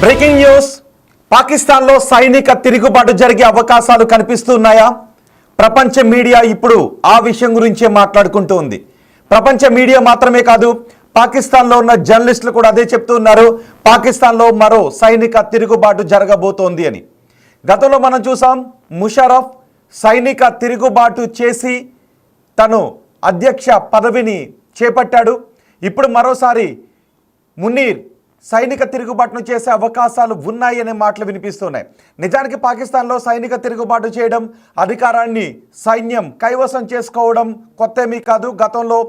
Breaking news. పాకిస్తాన్లో సైనిక తిరుగుబాటు జరిగే అవకాశాలు కనిపిస్తున్నాయా? ప్రపంచ మీడియా ఇప్పుడు ఆ విషయం గురించే మాట్లాడుకుంటూ ఉంది. ప్రపంచ మీడియా మాత్రమే కాదు, పాకిస్తాన్లో ఉన్న జర్నలిస్టులు కూడా అదే చెప్తూ ఉన్నారు. పాకిస్తాన్లో మరో సైనిక తిరుగుబాటు జరగబోతోంది అని. గతంలో మనం చూసాం, ముషర్రఫ్ సైనిక తిరుగుబాటు చేసి తను అధ్యక్ష పదవిని చేపట్టాడు. ఇప్పుడు మరోసారి మునీర్ సైనిక తిరుగుబాటును చేసే అవకాశాలు ఉన్నాయనే మాటలు వినిపిస్తున్నాయి. నిజానికి పాకిస్తాన్లో సైనిక తిరుగుబాటు చేయడం, అధికారాన్ని సైన్యం కైవసం చేసుకోవడం కొత్తేమీ కాదు. గతంలో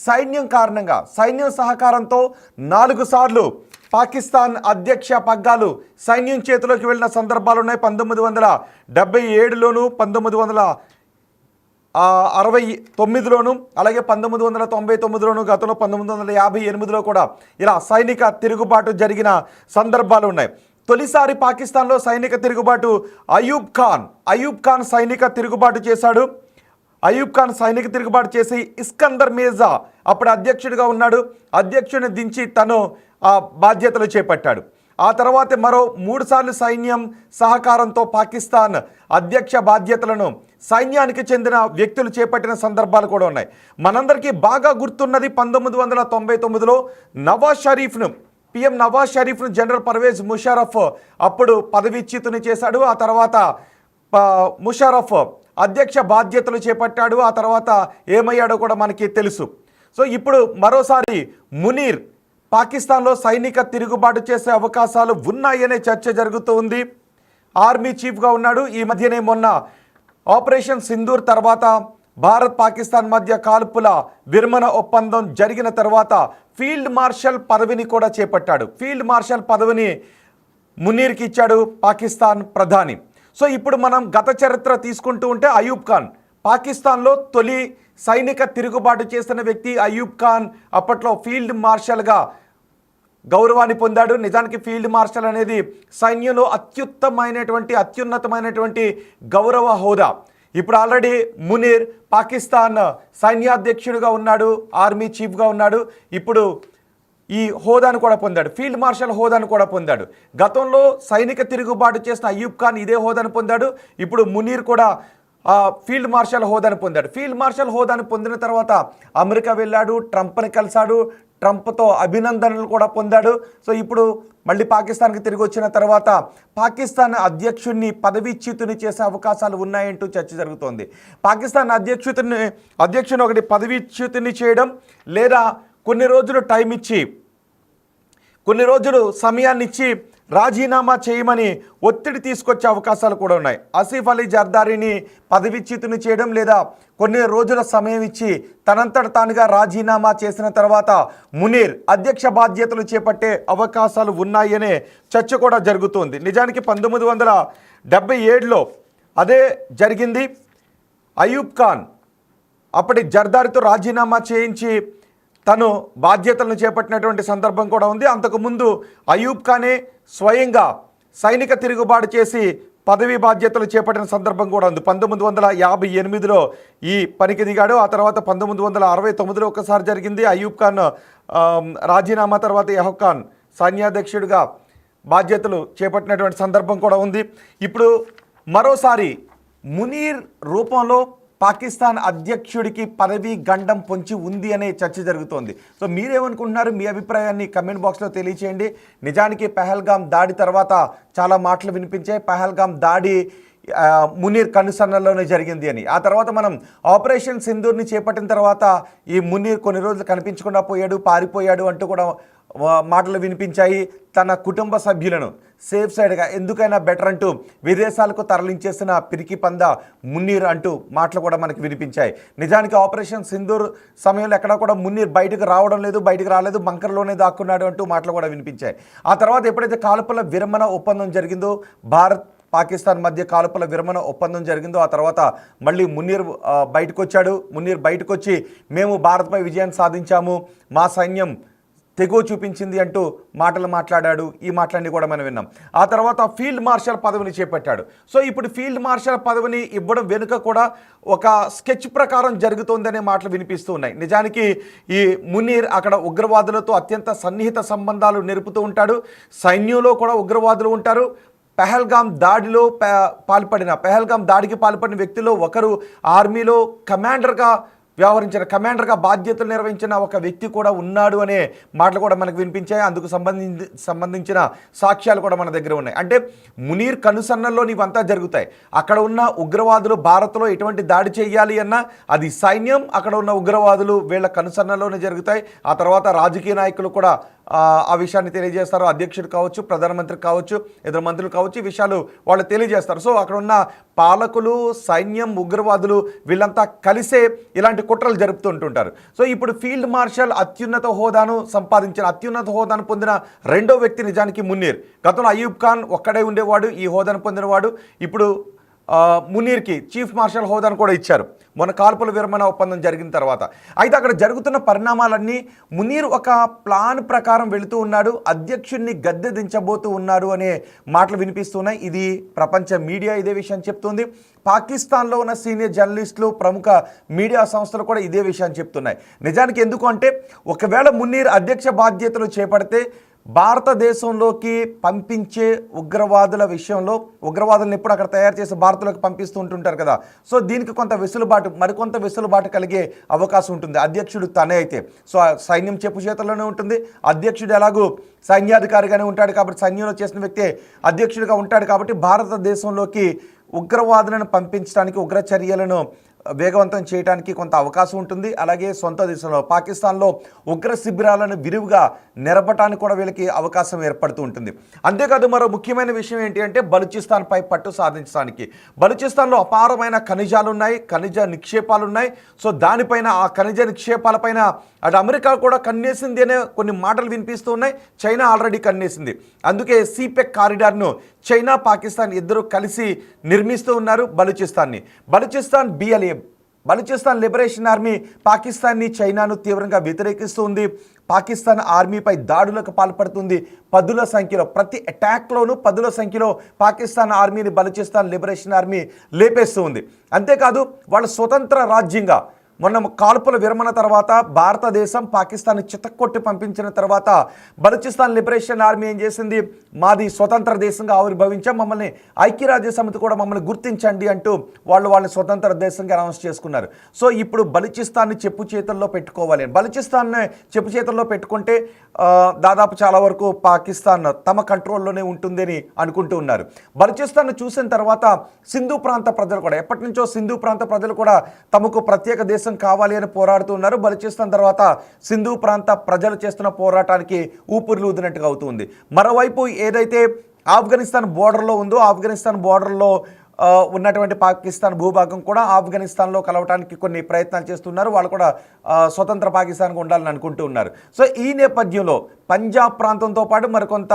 సైన్యం కారణంగా, సైన్యం సహకారంతో 4 సార్లు పాకిస్తాన్ అధ్యక్ష పగ్గాలు సైన్యం చేతిలోకి వెళ్ళిన సందర్భాలు ఉన్నాయి. 1977లోను, 1969లోను, అలాగే 1999లోను, గతంలో 1958లో కూడా ఇలా సైనిక తిరుగుబాటు జరిగిన సందర్భాలు ఉన్నాయి. తొలిసారి పాకిస్తాన్లో సైనిక తిరుగుబాటు అయూబ్ ఖాన్ సైనిక తిరుగుబాటు చేశాడు. అయూబ్ ఖాన్ సైనిక తిరుగుబాటు చేసి ఇస్కందర్ మిర్జా అప్పుడు అధ్యక్షుడిగా ఉన్నాడు. అధ్యక్షుడిని దించి తను ఆ బాధ్యతలు చేపట్టాడు. ఆ తర్వాత మరో 3 సార్లు సైన్యం సహకారంతో పాకిస్తాన్ అధ్యక్ష బాధ్యతలను సైన్యానికి చెందిన వ్యక్తులు చేపట్టిన సందర్భాలు కూడా ఉన్నాయి. మనందరికీ బాగా గుర్తున్నది 1999లో పిఎం నవాజ్ షరీఫ్ను జనరల్ పర్వేజ్ ముషర్రఫ్ అప్పుడు పదవీచ్యుతుని చేశాడు. ఆ తర్వాత ముషర్రఫ్ అధ్యక్ష బాధ్యతలు చేపట్టాడు. ఆ తర్వాత ఏమయ్యాడో కూడా మనకి తెలుసు. సో ఇప్పుడు మరోసారి మునీర్ పాకిస్తాన్లో సైనిక తిరుగుబాటు చేసే అవకాశాలు ఉన్నాయనే చర్చ జరుగుతూ ఉంది. ఆర్మీ చీఫ్గా ఉన్నాడు. ఈ మధ్యనే మొన్న ఆపరేషన్ సింధూర్ తర్వాత భారత్ పాకిస్తాన్ మధ్య కాల్పుల విరమణ ఒప్పందం జరిగిన తర్వాత ఫీల్డ్ మార్షల్ పదవిని కూడా చేపట్టాడు. ఫీల్డ్ మార్షల్ పదవిని మునీర్కి ఇచ్చాడు పాకిస్తాన్ ప్రధాని. సో ఇప్పుడు మనం గత చరిత్ర తీసుకుంటూ ఉంటే అయూబ్ ఖాన్ పాకిస్తాన్లో తొలి సైనిక తిరుగుబాటు చేసిన వ్యక్తి అయూబ్ ఖాన్ అప్పట్లో ఫీల్డ్ మార్షల్గా గౌరవాన్ని పొందాడు. నిజానికి ఫీల్డ్ మార్షల్ అనేది సైన్యంలో అత్యున్నతమైనటువంటి గౌరవ హోదా. ఇప్పుడు ఆల్రెడీ మునీర్ పాకిస్తాన్ సైన్యాధ్యక్షుడిగా ఉన్నాడు, ఆర్మీ చీఫ్గా ఉన్నాడు. ఇప్పుడు ఈ హోదాను కూడా పొందాడు, ఫీల్డ్ మార్షల్ హోదాను కూడా పొందాడు. గతంలో సైనిక తిరుగుబాటు చేసిన అయూబ్ ఖాన్ ఇదే హోదాను పొందాడు. ఇప్పుడు మునీర్ కూడా ఫీల్డ్ మార్షల్ హోదాను పొందాడు. ఫీల్డ్ మార్షల్ హోదాను పొందిన తర్వాత అమెరికా వెళ్ళాడు, ట్రంప్ని కలిశాడు, ట్రంప్తో అభినందనలు కూడా పొందాడు. సో ఇప్పుడు మళ్ళీ పాకిస్తాన్కి తిరిగి వచ్చిన తర్వాత పాకిస్తాన్ అధ్యక్షుడిని పదవీచ్యుతుని చేసే అవకాశాలు ఉన్నాయంటూ చర్చ జరుగుతోంది. పాకిస్తాన్ అధ్యక్షుని ఒకటి పదవీచ్యుతుని చేయడం, లేదా కొన్ని రోజులు టైం ఇచ్చి, కొన్ని రోజులు సమయాన్ని ఇచ్చి రాజీనామా చేయమని ఒత్తిడి తీసుకొచ్చే అవకాశాలు కూడా ఉన్నాయి. ఆసిఫ్ అలీ జర్దారీని పదవీచ్యుతుని చేయడం, లేదా కొన్ని రోజుల సమయం ఇచ్చి తనంతట తానుగా రాజీనామా చేసిన తర్వాత మునీర్ అధ్యక్ష బాధ్యతలు చేపట్టే అవకాశాలు ఉన్నాయనే చర్చ కూడా జరుగుతోంది. నిజానికి 1977లో అదే జరిగింది. అయూబ్ ఖాన్ అప్పటి జర్దారీతో రాజీనామా చేయించి తను బాధ్యతలను చేపట్టినటువంటి సందర్భం కూడా ఉంది. అంతకుముందు అయూబ్ ఖానే స్వయంగా సైనిక తిరుగుబాటు చేసి పదవి బాధ్యతలు చేపట్టిన సందర్భం కూడా ఉంది. 1958లో ఈ పనికి దిగాడు. ఆ తర్వాత 1969లో ఒకసారి జరిగింది. అయూబ్ ఖాన్ రాజీనామా తర్వాత యహూబ్ ఖాన్ సైన్యాధ్యక్షుడిగా బాధ్యతలు చేపట్టినటువంటి సందర్భం కూడా ఉంది. ఇప్పుడు మరోసారి మునీర్ రూపంలో పాకిస్తాన్ అధ్యక్షుడికి పదవీ గండం పొంచి ఉంది అనే చర్చ జరుగుతోంది. సో మీరేమనుకుంటున్నారు? మీ అభిప్రాయాన్ని కమెంట్ బాక్స్లో తెలియచేయండి. నిజానికి పహల్గామ్ దాడి తర్వాత చాలా మాటలు వినిపించాయి. పహల్గామ్ దాడి మునీర్ కనుసన్నల్లోనే జరిగింది అని. ఆ తర్వాత మనం ఆపరేషన్ సింధూర్ని చేపట్టిన తర్వాత ఈ మునీర్ కొన్ని రోజులు కనిపించకుండా పోయాడు, పారిపోయాడు అంటూ కూడా మాటలు వినిపించాయి. తన కుటుంబ సభ్యులను సేఫ్ సైడ్గా ఎందుకైనా బెటర్ అంటూ విదేశాలకు తరలించేసిన పిరికి పంద మునీర్ అంటూ మాటలు కూడా మనకి వినిపించాయి. నిజానికి ఆపరేషన్ సింధూర్ సమయంలో ఎక్కడా కూడా మునీర్ బయటకు రాలేదు, బంకర్లోనే దాక్కున్నాడు అంటూ మాటలు కూడా వినిపించాయి. ఆ తర్వాత ఎప్పుడైతే కాల్పుల విరమణ ఒప్పందం జరిగిందో, భారత్ పాకిస్తాన్ మధ్య కాల్పుల విరమణ ఒప్పందం జరిగిందో, ఆ తర్వాత మళ్ళీ మునీర్ బయటకు వచ్చాడు. మునీర్ బయటకు వచ్చి మేము భారత్పై విజయాన్ని సాధించాము, మా సైన్యం తెగో చూపించింది అంటూ మాటలు మాట్లాడాడు. ఈ మాటలన్నీ కూడా మనం విన్నాం. ఆ తర్వాత ఫీల్డ్ మార్షల్ పదవిని చేపట్టాడు. సో ఇప్పుడు ఫీల్డ్ మార్షల్ పదవిని ఇవ్వడం వెనుక కూడా ఒక స్కెచ్ ప్రకారం జరుగుతోందనే మాటలు వినిపిస్తూ ఉన్నాయి. నిజానికి ఈ మునీర్ అక్కడ ఉగ్రవాదులతో అత్యంత సన్నిహిత సంబంధాలు నెరుపుతూ ఉంటాడు. సైన్యంలో కూడా ఉగ్రవాదులు ఉంటారు. పెహల్గాం దాడికి పాల్పడిన వ్యక్తుల్లో ఒకరు ఆర్మీలో కమాండర్గా బాధ్యతలు నిర్వహించిన ఒక వ్యక్తి కూడా ఉన్నాడు అనే మాటలు కూడా మనకు వినిపించాయి. అందుకు సంబంధించిన సాక్ష్యాలు కూడా మన దగ్గర ఉన్నాయి. అంటే మునీర్ కనుసన్నల్లో ఇవంతా జరుగుతాయి. అక్కడ ఉన్న ఉగ్రవాదులు భారత్లో ఎటువంటి దాడి చేయాలి అన్నా అది సైన్యం, అక్కడ ఉన్న ఉగ్రవాదులు వీళ్ళ కనుసన్నల్లోనే జరుగుతాయి. ఆ తర్వాత రాజకీయ నాయకులు కూడా ఆ విషయాన్ని తెలియజేస్తారు. అధ్యక్షుడు కావచ్చు, ప్రధానమంత్రి కావచ్చు, ఇతర మంత్రులు కావచ్చు, ఈ విషయాలు వాళ్ళు తెలియజేస్తారు. సో అక్కడ ఉన్న పాలకులు, సైన్యం, ఉగ్రవాదులు వీళ్ళంతా కలిసే ఇలాంటి కుట్రలు జరుపుతుంటుంటారు. సో ఇప్పుడు ఫీల్డ్ మార్షల్ అత్యున్నత హోదాను పొందిన రెండో వ్యక్తి నిజానికి మునీర్. గతంలో అయూబ్ ఖాన్ ఒక్కడే ఉండేవాడు, ఈ హోదాను పొందినవాడు. ఇప్పుడు మునీర్కి చీఫ్ మార్షల్ హోదాను కూడా ఇచ్చారు మొన్న కాల్పుల విరమణ ఒప్పందం జరిగిన తర్వాత. అయితే అక్కడ జరుగుతున్న పరిణామాలన్నీ మునీర్ ఒక ప్లాన్ ప్రకారం వెళుతూ ఉన్నాడు, అధ్యక్షుడిని గద్దె దించబోతూ ఉన్నాడు అనే మాటలు వినిపిస్తున్నాయి. ఇది ప్రపంచ మీడియా ఇదే విషయం చెప్తుంది. పాకిస్తాన్లో ఉన్న సీనియర్ జర్నలిస్టులు, ప్రముఖ మీడియా సంస్థలు కూడా ఇదే విషయాన్ని చెప్తున్నాయి. నిజానికి ఎందుకు అంటే ఒకవేళ మునీర్ అధ్యక్ష బాధ్యతలు చేపడితే భారతదేశంలోకి పంపించే ఉగ్రవాదుల విషయంలో ఉగ్రవాదులను ఎప్పుడు అక్కడ తయారు చేసి భారత్లోకి పంపిస్తూ ఉంటుంటారు కదా. సో దీనికి కొంత మరికొంత వెసులుబాటు కలిగే అవకాశం ఉంటుంది. అధ్యక్షుడు తనే అయితే సో సైన్యం చెప్పు చేతుల్లోనే ఉంటుంది. అధ్యక్షుడు ఎలాగూ సైన్యాధికారిగానే ఉంటాడు కాబట్టి, సైన్యంలో చేసిన వ్యక్తే అధ్యక్షుడిగా ఉంటాడు కాబట్టి భారతదేశంలోకి ఉగ్రవాదులను పంపించడానికి, ఉగ్ర చర్యలను వేగవంతం చేయడానికి కొంత అవకాశం ఉంటుంది. అలాగే సొంత దేశంలో పాకిస్తాన్లో ఉగ్ర శిబిరాలను విరివిగా నెరపటానికి కూడా వీళ్ళకి అవకాశం ఏర్పడుతూ ఉంటుంది. అంతేకాదు మరో ముఖ్యమైన విషయం ఏంటి అంటే బలూచిస్తాన్పై పట్టు సాధించడానికి. బలూచిస్తాన్లో అపారమైన ఖనిజాలు ఉన్నాయి, ఖనిజ నిక్షేపాలు ఉన్నాయి. సో దానిపైన, ఆ ఖనిజ నిక్షేపాలపైన అటు అమెరికా కూడా కన్నేసింది అనే కొన్ని మాటలు వినిపిస్తూ ఉన్నాయి. చైనా ఆల్రెడీ కన్నేసింది. అందుకే సిపెక్ కారిడార్ను చైనా, పాకిస్తాన్ ఇద్దరు కలిసి నిర్మిస్తూ ఉన్నారు బలూచిస్తాన్ని. బలూచిస్తాన్ లిబరేషన్ ఆర్మీ పాకిస్తాన్ని, చైనాను తీవ్రంగా వ్యతిరేకిస్తూ ఉంది. పాకిస్తాన్ ఆర్మీపై దాడులకు పాల్పడుతుంది. పదుల సంఖ్యలో, ప్రతి అటాక్లోనూ పదుల సంఖ్యలో పాకిస్తాన్ ఆర్మీని బలూచిస్తాన్ లిబరేషన్ ఆర్మీ లేపేస్తూ ఉంది. అంతేకాదు వాళ్ళ స్వతంత్ర రాజ్యంగా మొన్న కాల్పుల విరమణ తర్వాత భారతదేశం పాకిస్తాన్ చితక్కొట్టి పంపించిన తర్వాత బలూచిస్తాన్ లిబరేషన్ ఆర్మీ ఏం చేసింది, మాది స్వతంత్ర దేశంగా ఆవిర్భవించాం, మమ్మల్ని ఐక్యరాజ్య సమితి కూడా మమ్మల్ని గుర్తించండి అంటూ వాళ్ళని స్వతంత్ర దేశంగా అనౌన్స్ చేసుకున్నారు. సో ఇప్పుడు బలూచిస్తాన్ని చెప్పు చేతుల్లో పెట్టుకోవాలి. బలూచిస్తాన్ని చెప్పు చేతుల్లో పెట్టుకుంటే దాదాపు చాలా వరకు పాకిస్తాన్ తమ కంట్రోల్లోనే ఉంటుందని అనుకుంటూ ఉన్నారు. బలూచిస్తాన్ని చూసిన తర్వాత సింధు ప్రాంత ప్రజలు కూడా, ఎప్పటి నుంచో సింధు ప్రాంత ప్రజలు కూడా తమకు ప్రత్యేక దేశం కావాలి అని పోరాడుతూ ఉన్నారు. బలూచిస్తాన్ తర్వాత సింధు ప్రాంత ప్రజలు చేస్తున్న పోరాటానికి ఊపిరులు ఊదినట్టుగా అవుతుంది. మరోవైపు ఏదైతే ఆఫ్ఘనిస్తాన్ బోర్డర్లో ఉందో, ఆఫ్ఘనిస్తాన్ బోర్డర్లో ఉన్నటువంటి పాకిస్తాన్ భూభాగం కూడా ఆఫ్ఘనిస్తాన్లో కలవటానికి కొన్ని ప్రయత్నాలు చేస్తున్నారు. వాళ్ళు కూడా స్వతంత్ర పాకిస్తాన్గా ఉండాలని అనుకుంటూ ఉన్నారు. సో ఈ నేపథ్యంలో పంజాబ్ ప్రాంతంతో పాటు మరికొంత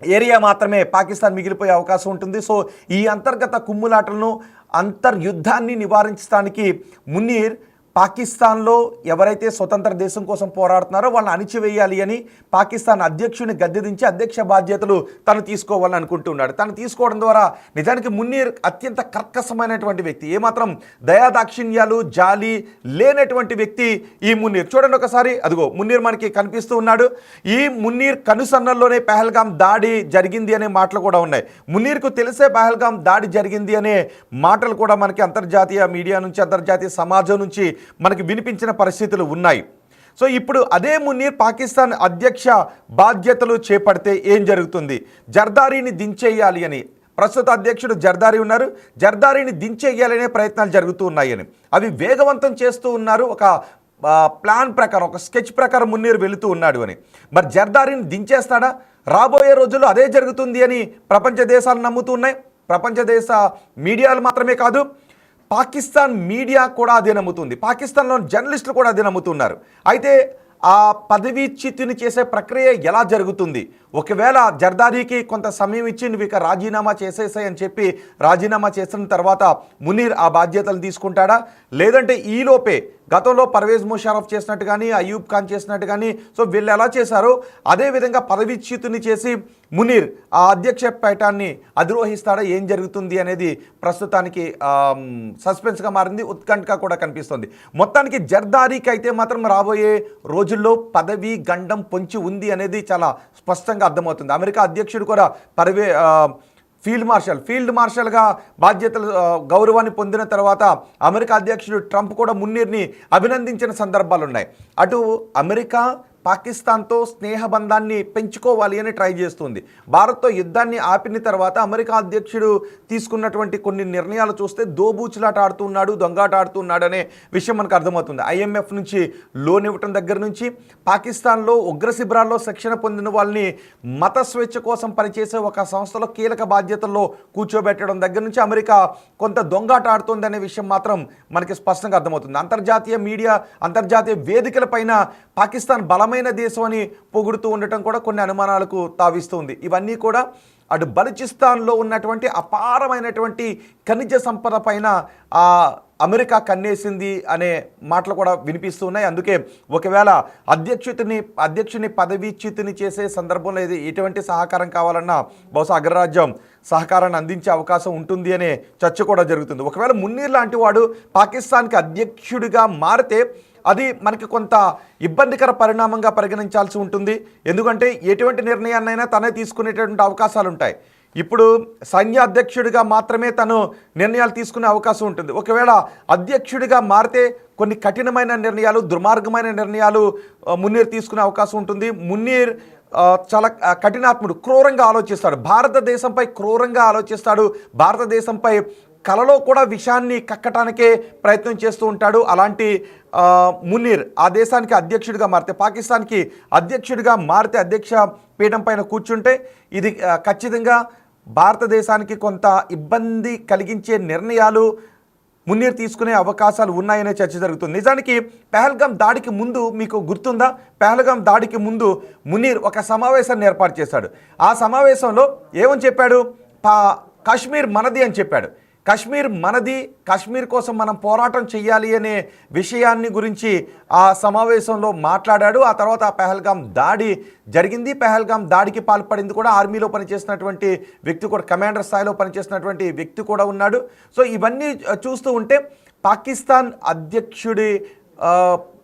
ఏరియా మాత్రమే పాకిస్తాన్ మిగిలిపోయే అవకాశం ఉంటుంది. సో ఈ అంతర్గత కుమ్ములాటలను, అంతర్యుద్ధాన్ని నివారించడానికి మునీర్ పాకిస్తాన్లో ఎవరైతే స్వతంత్ర దేశం కోసం పోరాడుతున్నారో వాళ్ళని అణిచివేయాలి అని పాకిస్తాన్ అధ్యక్షుని గద్దెదించి అధ్యక్ష బాధ్యతలు తను తీసుకోవాలని అనుకుంటున్నాడు. తను తీసుకోవడం ద్వారా నిజానికి మునీర్ అత్యంత కర్కశమైనటువంటి వ్యక్తి, ఏమాత్రం దయాదాక్షిణ్యాలు, జాలి లేనటువంటి వ్యక్తి ఈ మునీర్. చూడండి ఒకసారి, అదిగో మునీర్ మనకి కనిపిస్తూ ఉన్నాడు. ఈ మునీర్ కనుసన్నల్లోనే పహల్గాం దాడి జరిగింది అనే మాటలు కూడా ఉన్నాయి. మునీర్కు తెలిసే పహల్గాం దాడి జరిగింది అనే మాటలు కూడా మనకి అంతర్జాతీయ మీడియా నుంచి, అంతర్జాతీయ సమాజం నుంచి మనకి వినిపించిన పరిస్థితులు ఉన్నాయి. సో ఇప్పుడు అదే మునీర్ పాకిస్తాన్ అధ్యక్ష బాధ్యతలు చేపడితే ఏం జరుగుతుంది? జర్దారీని దించేయాలి అని, ప్రస్తుత అధ్యక్షుడు జర్దారీ ఉన్నారు, జర్దారీని దించేయాలనే ప్రయత్నాలు జరుగుతూ ఉన్నాయని, అవి వేగవంతం చేస్తూ ఉన్నారు. ఒక ప్లాన్ ప్రకారం, ఒక స్కెచ్ ప్రకారం మునీర్ వెళుతూ ఉన్నాడు అని. మరి జర్దారీని దించేస్తాడా? రాబోయే రోజుల్లో అదే జరుగుతుంది అని ప్రపంచ దేశాలు నమ్ముతూ ఉన్నాయి. ప్రపంచ దేశ మీడియాలు మాత్రమే కాదు, పాకిస్తాన్ మీడియా కూడా అదే నమ్ముతుంది. పాకిస్తాన్లోని జర్నలిస్టులు కూడా అదే నమ్ముతున్నారు. అయితే ఆ పదవీచ్యుతిని చేసే ప్రక్రియ ఎలా జరుగుతుంది? ఒకవేళ జర్దారీకి కొంత సమయం ఇచ్చి నువ్వు ఇక రాజీనామా చేసేసాయి అని చెప్పి రాజీనామా చేసిన తర్వాత మునీర్ ఆ బాధ్యతలు తీసుకుంటాడా? లేదంటే ఈలోపే గతంలో పర్వేజ్ ముషారఫ్ చేసినట్టు కానీ అయూబ్ ఖాన్ చేసినట్టు కానీ సో వీళ్ళు ఎలా చేశారో అదేవిధంగా పదవీచ్యుతిని చేసి మునీర్ ఆ అధ్యక్ష పీఠాన్ని అధిరోహిస్తాడా, ఏం జరుగుతుంది అనేది ప్రస్తుతానికి సస్పెన్స్గా మారింది, ఉత్కంఠగా కూడా కనిపిస్తుంది. మొత్తానికి జర్దారీకి అయితే మాత్రం రాబోయే రోజుల్లో పదవీ గండం పొంచి ఉంది అనేది చాలా స్పష్టంగా అర్థమవుతుంది. అమెరికా అధ్యక్షుడు కూడా ఫీల్డ్ మార్షల్గా బాధ్యతలు గౌరవాన్ని పొందిన తర్వాత అమెరికా అధ్యక్షుడు ట్రంప్ కూడా మున్నీర్ని అభినందించిన సందర్భాలు ఉన్నాయి. అటు అమెరికా పాకిస్తాన్తో స్నేహబంధాన్ని పెంచుకోవాలి అని ట్రై చేస్తుంది. భారత్తో యుద్ధాన్ని ఆపిన తర్వాత అమెరికా అధ్యక్షుడు తీసుకున్నటువంటి కొన్ని నిర్ణయాలు చూస్తే దోబూచులాట ఆడుతున్నాడు, దొంగాట ఆడుతున్నాడు అనే విషయం మనకు అర్థమవుతుంది. IMF నుంచి లోన్ ఇవ్వటం దగ్గర నుంచి పాకిస్తాన్లో ఉగ్ర శిబిరాల్లో శిక్షణ పొందిన వాళ్ళని మత స్వేచ్ఛ కోసం పనిచేసే ఒక సంస్థలో కీలక బాధ్యతల్లో కూర్చోబెట్టడం దగ్గర నుంచి అమెరికా కొంత దొంగాట ఆడుతుంది అనే విషయం మాత్రం మనకి స్పష్టంగా అర్థమవుతుంది. అంతర్జాతీయ మీడియా, అంతర్జాతీయ వేదికలపైన పాకిస్తాన్ బలమైన దేశం అని పొగుడుతూ ఉండటం కూడా కొన్ని అనుమానాలకు తావిస్తుంది. ఇవన్నీ కూడా అటు బలూచిస్తాన్లో ఉన్నటువంటి అపారమైనటువంటి ఖనిజ సంపద పైన అమెరికా కన్నేసింది అనే మాటలు కూడా వినిపిస్తున్నాయి. అందుకే ఒకవేళ అధ్యక్షుని పదవీచ్యుతిని చేసే సందర్భంలో ఎటువంటి సహకారం కావాలన్నా బహుశా అగ్రరాజ్యం సహకారాన్ని అందించే అవకాశం ఉంటుంది అనే చర్చ కూడా జరుగుతుంది. ఒకవేళ మున్నీర్ లాంటి వాడు పాకిస్తాన్కి అధ్యక్షుడిగా మారితే అది మనకి కొంత ఇబ్బందికర పరిణామంగా పరిగణించాల్సి ఉంటుంది. ఎందుకంటే ఎటువంటి నిర్ణయాన్నైనా తనే తీసుకునేటువంటి అవకాశాలు ఉంటాయి. ఇప్పుడు సైన్యాధ్యక్షుడిగా మాత్రమే తను నిర్ణయాలు తీసుకునే అవకాశం ఉంటుంది. ఒకవేళ అధ్యక్షుడిగా మారితే కొన్ని కఠినమైన నిర్ణయాలు, దుర్మార్గమైన నిర్ణయాలు మున్నీర్ తీసుకునే అవకాశం ఉంటుంది. మున్నీర్ చాలా కఠినాత్ముడు, క్రూరంగా ఆలోచిస్తాడు, భారతదేశంపై క్రూరంగా ఆలోచిస్తాడు, భారతదేశంపై కలలో కూడా విషాన్ని కక్కటానికే ప్రయత్నం చేస్తూ ఉంటాడు. అలాంటి మునీర్ ఆ దేశానికి అధ్యక్షుడిగా మారితే, పాకిస్తాన్కి అధ్యక్షుడిగా మారితే, అధ్యక్ష పీఠం పైన కూర్చుంటే ఇది ఖచ్చితంగా భారతదేశానికి కొంత ఇబ్బంది కలిగించే నిర్ణయాలు మున్నీర్ తీసుకునే అవకాశాలు ఉన్నాయనే చర్చ జరుగుతుంది. నిజానికి పహల్గాం దాడికి ముందు మీకు గుర్తుందా, పహల్గాం దాడికి ముందు మున్నీర్ ఒక సమావేశాన్ని ఏర్పాటు చేశాడు. ఆ సమావేశంలో ఏమని చెప్పాడు, కాశ్మీర్ మనది అని చెప్పాడు. కాశ్మీర్ మనది, కాశ్మీర్ కోసం మనం పోరాటం చేయాలి అనే విషయాన్ని గురించి ఆ సమావేశంలో మాట్లాడాడు. ఆ తర్వాత ఆ పహల్గాం దాడి జరిగింది. పహల్గాం దాడికి పాల్పడింది కూడా ఆర్మీలో పనిచేసినటువంటి వ్యక్తి కూడా, కమాండర్ స్థాయిలో పనిచేసినటువంటి వ్యక్తి కూడా ఉన్నాడు. సో ఇవన్నీ చూస్తూ ఉంటే పాకిస్తాన్ అధ్యక్షుడి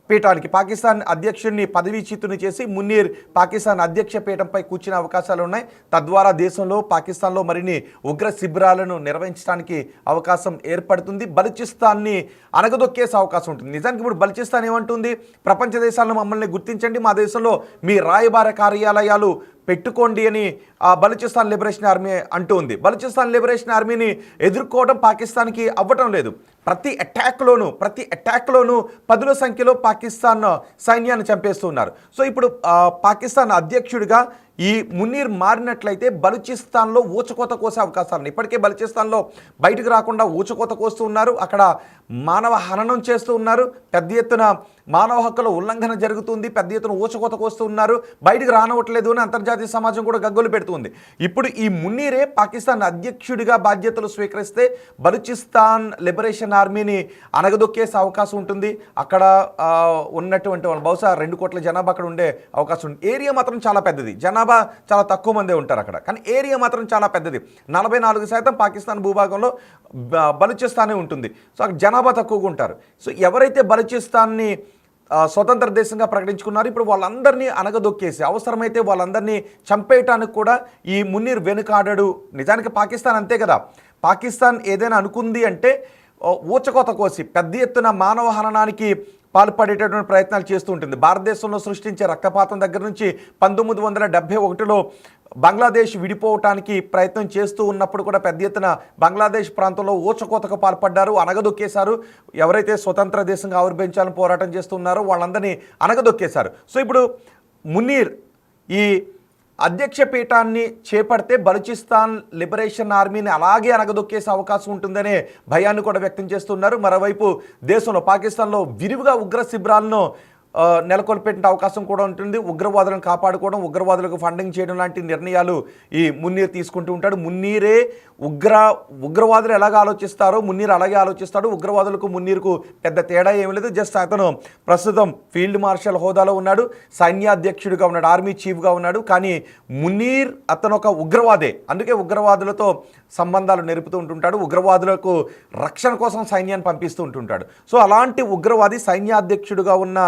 పీఠానికి, పాకిస్తాన్ అధ్యక్షుడిని పదవీచ్యుతుని చేసి మున్నీర్ పాకిస్తాన్ అధ్యక్ష పీఠంపై కూర్చునే అవకాశాలు ఉన్నాయి. తద్వారా దేశంలో, పాకిస్తాన్లో మరిన్ని ఉగ్ర శిబిరాలను నిర్వహించడానికి అవకాశం ఏర్పడుతుంది. బలూచిస్తాన్ని అనగదొక్కేసే అవకాశం ఉంటుంది. నిజానికి ఇప్పుడు బలూచిస్తాన్ ఏమంటుంది, ప్రపంచ దేశాలను మమ్మల్ని గుర్తించండి, మా దేశంలో మీ రాయబార కార్యాలయాలు పెట్టుకోండి అని బలూచిస్తాన్ లిబరేషన్ ఆర్మీ అంటూ ఉంది. బలూచిస్తాన్ లిబరేషన్ ఆర్మీని ఎదుర్కోవడం పాకిస్తాన్కి అవ్వటం లేదు. ప్రతి అటాక్లోనూ పదుల సంఖ్యలో పాకిస్తాన్ సైన్యాన్ని చంపేస్తున్నారు. సో ఇప్పుడు పాకిస్తాన్ అధ్యక్షుడిగా ఈ మున్నీర్ మారినట్లయితే బలూచిస్తాన్లో ఊచకోత కోసే అవకాశాలు. ఇప్పటికే బలూచిస్తాన్లో బయటకు రాకుండా ఊచకోత కోస్తూ ఉన్నారు. అక్కడ మానవ హననం చేస్తూ ఉన్నారు. పెద్ద ఎత్తున మానవ హక్కుల ఉల్లంఘన జరుగుతుంది. పెద్ద ఎత్తున ఊచకోత కోస్తూ ఉన్నారు. బయటకు రానవట్లేదు అని అంతర్జాతీయ సమాజం కూడా గగ్గోలు పెడుతుంది. ఇప్పుడు ఈ మున్నీరే పాకిస్తాన్ అధ్యక్షుడిగా బాధ్యతలు స్వీకరిస్తే బలూచిస్తాన్ లిబరేషన్ ఆర్మీని అనగదొక్కేసే అవకాశం ఉంటుంది. అక్కడ ఉన్నటువంటి వాళ్ళు బహుశా 2 కోట్ల జనాభా అక్కడ ఉండే అవకాశం ఉంది. ఏరియా మాత్రం చాలా పెద్దది, జనాభా చాలా తక్కువ మందే ఉంటారు అక్కడ, కానీ ఏరియా మాత్రం చాలా పెద్దది. 44% పాకిస్తాన్ భూభాగంలో బలూచిస్తానే ఉంటుంది. సో అక్కడ జనాభా తక్కువగా ఉంటారు. సో ఎవరైతే బలూచిస్తాన్ని స్వతంత్ర దేశంగా ప్రకటించుకున్నారు, ఇప్పుడు వాళ్ళందరినీ అనగదొక్కేసి అవసరమైతే వాళ్ళందరినీ చంపేయటానికి కూడా ఈ మున్నీర్ వెనుకాడడు. నిజానికి పాకిస్తాన్ అంతే కదా, పాకిస్తాన్ ఏదైనా అనుకుంది అంటే ఊచకోత కోసి పెద్ద ఎత్తున మానవ హననానికి పాల్పడేటటువంటి ప్రయత్నాలు చేస్తూ ఉంటుంది. భారతదేశంలో సృష్టించే రక్తపాతం దగ్గర నుంచి 1971లో బంగ్లాదేశ్ విడిపోవటానికి ప్రయత్నం చేస్తూ ఉన్నప్పుడు కూడా పెద్ద ఎత్తున బంగ్లాదేశ్ ప్రాంతంలో ఊచకోతకు పాల్పడ్డారు, అనగదొక్కేశారు. ఎవరైతే స్వతంత్ర దేశంగా ఆవిర్భవించాలని పోరాటం చేస్తున్నారో వాళ్ళందరినీ అనగదొక్కేశారు. సో ఇప్పుడు మున్నీర్ ఈ అధ్యక్ష పీఠాన్ని చేపడితే బలూచిస్తాన్ లిబరేషన్ ఆర్మీని అలాగే అనగదొక్కేసే అవకాశం ఉంటుందనే భయాన్ని కూడా వ్యక్తం చేస్తున్నారు. మరోవైపు దేశంలో, పాకిస్తాన్లో విరివిగా ఉగ్ర శిబిరాలను నెలకొల్పేట అవకాశం కూడా ఉంటుంది. ఉగ్రవాదులను కాపాడుకోవడం, ఉగ్రవాదులకు ఫండింగ్ చేయడం లాంటి నిర్ణయాలు ఈ మున్నీర్ తీసుకుంటూ ఉంటాడు. మున్నీరే ఉగ్రవాదులు ఎలాగ ఆలోచిస్తారో మున్నీర్ అలాగే ఆలోచిస్తాడు. ఉగ్రవాదులకు మున్నీర్కు పెద్ద తేడా ఏమీ లేదు. జస్ట్ అతను ప్రస్తుతం ఫీల్డ్ మార్షల్ హోదాలో ఉన్నాడు, సైన్యాధ్యక్షుడిగా ఉన్నాడు, ఆర్మీ చీఫ్గా ఉన్నాడు. కానీ మున్నీర్ అతను ఒక ఉగ్రవాదే, అందుకే ఉగ్రవాదులతో సంబంధాలు నెరుపుతూ ఉంటుంటాడు, ఉగ్రవాదులకు రక్షణ కోసం సైన్యాన్ని పంపిస్తూ ఉంటుంటాడు. సో అలాంటి ఉగ్రవాది సైన్యాధ్యక్షుడిగా ఉన్న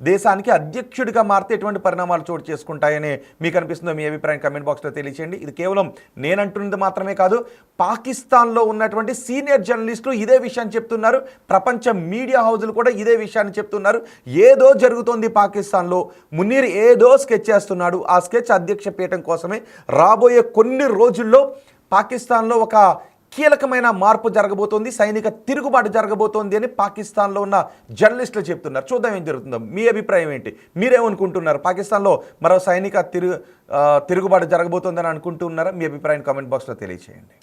దేశానికి అధ్యక్షుడిగా మారితే ఎటువంటి పరిణామాలు చోటు చేసుకుంటాయని మీకు అనిపిస్తుందో మీ అభిప్రాయం కమెంట్ బాక్స్లో తెలియచేయండి. ఇది కేవలం నేనంటున్నది మాత్రమే కాదు, పాకిస్తాన్లో ఉన్నటువంటి సీనియర్ జర్నలిస్టులు ఇదే విషయాన్ని చెప్తున్నారు. ప్రపంచ మీడియా హౌజులు కూడా ఇదే విషయాన్ని చెప్తున్నారు. ఏదో జరుగుతోంది పాకిస్తాన్లో, మున్నీర్ ఏదో స్కెచ్ చేస్తున్నాడు. ఆ స్కెచ్ అధ్యక్ష పీఠం కోసమే. రాబోయే కొన్ని రోజుల్లో పాకిస్తాన్లో ఒక కీలకమైన మార్పు జరగబోతోంది, సైనిక తిరుగుబాటు జరగబోతోంది అని పాకిస్తాన్లో ఉన్న జర్నలిస్టులు చెప్తున్నారు. చూద్దాం ఏం జరుగుతుందో. మీ అభిప్రాయం ఏంటి? మీరేమనుకుంటున్నారు? పాకిస్తాన్లో మరో సైనిక తిరుగుబాటు జరగబోతోందని అనుకుంటున్నారా? మీ అభిప్రాయం కామెంట్ బాక్స్లో తెలియజేయండి.